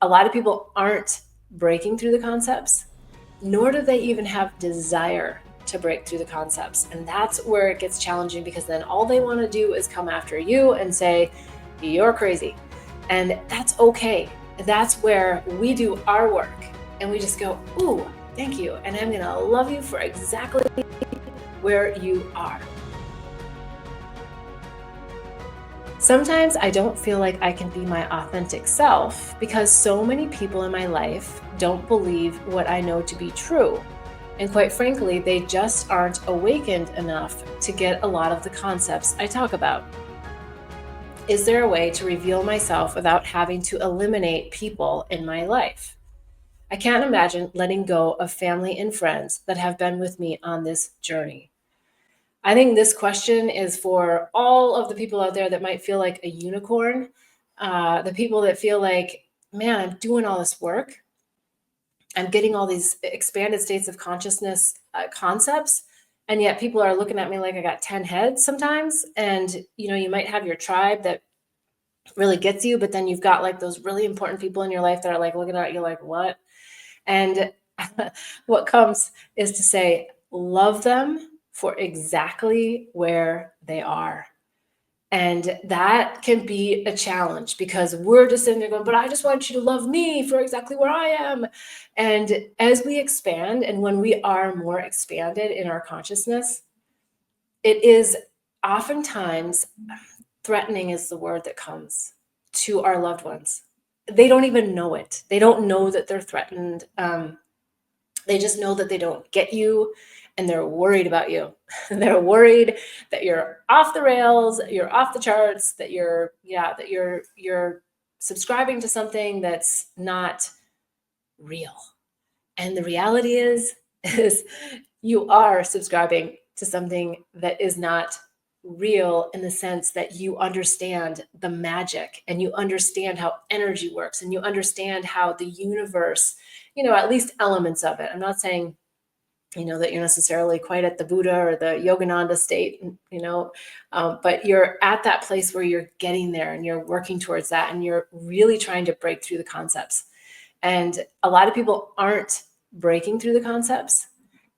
a lot of people aren't breaking through the concepts, nor do they even have desire to break through the concepts. And that's where it gets challenging, because then all they want to do is come after you and say, you're crazy. And that's okay. That's where we do our work and we just go, ooh, thank you. And I'm going to love you for exactly where you are. Sometimes I don't feel like I can be my authentic self because so many people in my life don't believe what I know to be true. And quite frankly, they just aren't awakened enough to get a lot of the concepts I talk about. Is there a way to reveal myself without having to eliminate people in my life? I can't imagine letting go of family and friends that have been with me on this journey. I think this question is for all of the people out there that might feel like a unicorn, the people that feel like, man, I'm doing all this work. I'm getting all these expanded states of consciousness concepts. And yet people are looking at me like I got 10 heads sometimes. And, you might have your tribe that really gets you, but then you've got like those really important people in your life that are like looking at you like, what? And what comes is to say, love them for exactly where they are. And that can be a challenge because we're just sitting there going, but I just want you to love me for exactly where I am. And as we expand and when we are more expanded in our consciousness, it is oftentimes threatening is the word that comes to our loved ones. They don't even know it. They don't know that they're threatened. They just know that they don't get you and they're worried about you. They're worried that you're off the rails, you're off the charts, that you're subscribing to something that's not real. And the reality is you are subscribing to something that is not real, in the sense that you understand the magic and you understand how energy works and you understand how the universe, at least elements of it. I'm not saying, that you're necessarily quite at the Buddha or the Yogananda state, but you're at that place where you're getting there and you're working towards that and you're really trying to break through the concepts. And a lot of people aren't breaking through the concepts,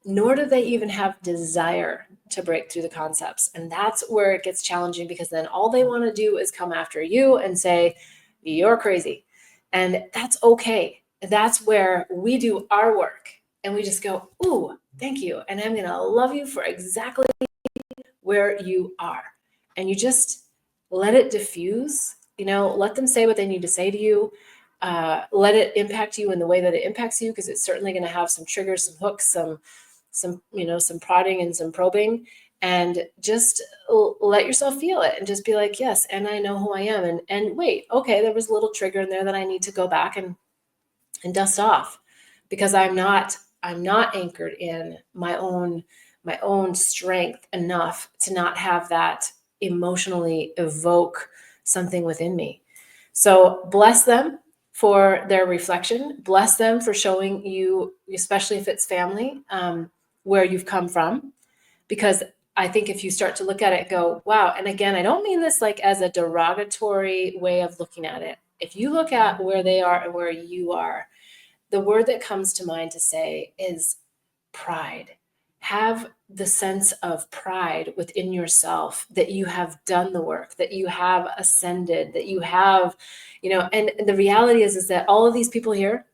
nor do they even have desire to break through the concepts. And that's where it gets challenging, because then all they want to do is come after you and say, you're crazy. And that's okay. That's where we do our work and we just go, ooh, thank you. And I'm going to love you for exactly where you are. And you just let it diffuse, let them say what they need to say to you. Let it impact you in the way that it impacts you, because it's certainly going to have some triggers, some hooks, some prodding and some probing. And just let yourself feel it and just be like, yes, and I know who I am. And wait, okay, there was a little trigger in there that I need to go back and dust off, because I'm not anchored in my own strength enough to not have that emotionally evoke something within me. So bless them for their reflection. Bless them for showing you, especially if it's family, where you've come from. Because I think if you start to look at it, go, wow. And again, I don't mean this like as a derogatory way of looking at it. If you look at where they are and where you are, the word that comes to mind to say is pride. Have the sense of pride within yourself that you have done the work, that you have ascended, that you have, and the reality is that all of these people here,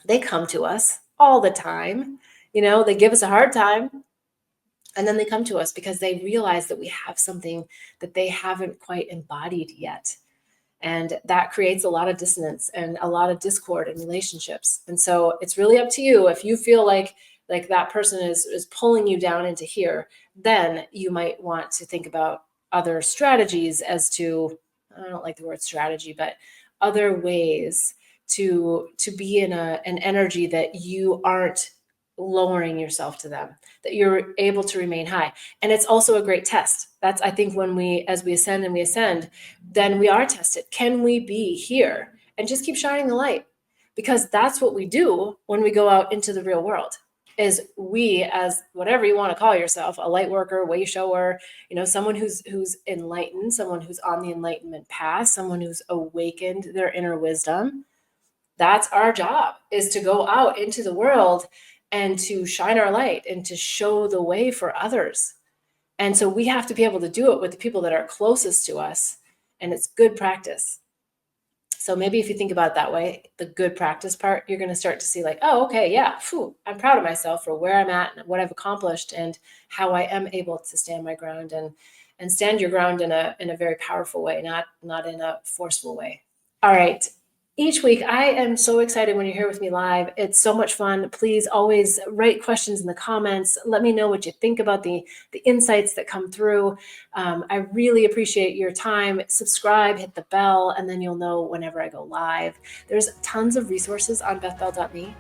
they come to us all the time. They give us a hard time. And then they come to us because they realize that we have something that they haven't quite embodied yet. And that creates a lot of dissonance and a lot of discord in relationships. And so it's really up to you. If you feel like that person is pulling you down into here, then you might want to think about other strategies as to, I don't like the word strategy, but other ways to be in an energy that you aren't lowering yourself to them, that you're able to remain high. And it's also a great test. That's, I think, as we ascend and we ascend, then we are tested. Can we be here and just keep shining the light? Because that's what we do when we go out into the real world, is we, as whatever you want to call yourself, a light worker, way shower, someone who's enlightened, someone who's on the enlightenment path, someone who's awakened their inner wisdom, That's our job, is to go out into the world and to shine our light and to show the way for others. And so we have to be able to do it with the people that are closest to us. And it's good practice. So maybe if you think about it that way, the good practice part, you're going to start to see like, oh, okay, yeah, I'm proud of myself for where I'm at and what I've accomplished and how I am able to stand my ground and stand your ground in a very powerful way, not in a forceful way. All right. Each week, I am so excited when you're here with me live. It's so much fun. Please always write questions in the comments. Let me know what you think about the insights that come through. I really appreciate your time. Subscribe, hit the bell, and then you'll know whenever I go live. There's tons of resources on bethbell.me.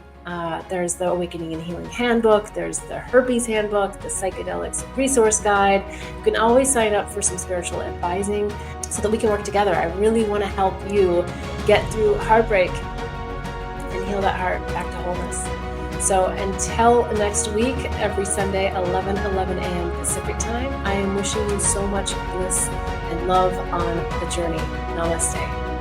There's the Awakening and Healing Handbook. There's the Herpes Handbook, the Psychedelics Resource Guide. You can always sign up for some spiritual advising so that we can work together. I really want to help you get through heartbreak and heal that heart back to wholeness. So until next week, every Sunday, 11 a.m. Pacific time, I am wishing you so much bliss and love on the journey. Namaste.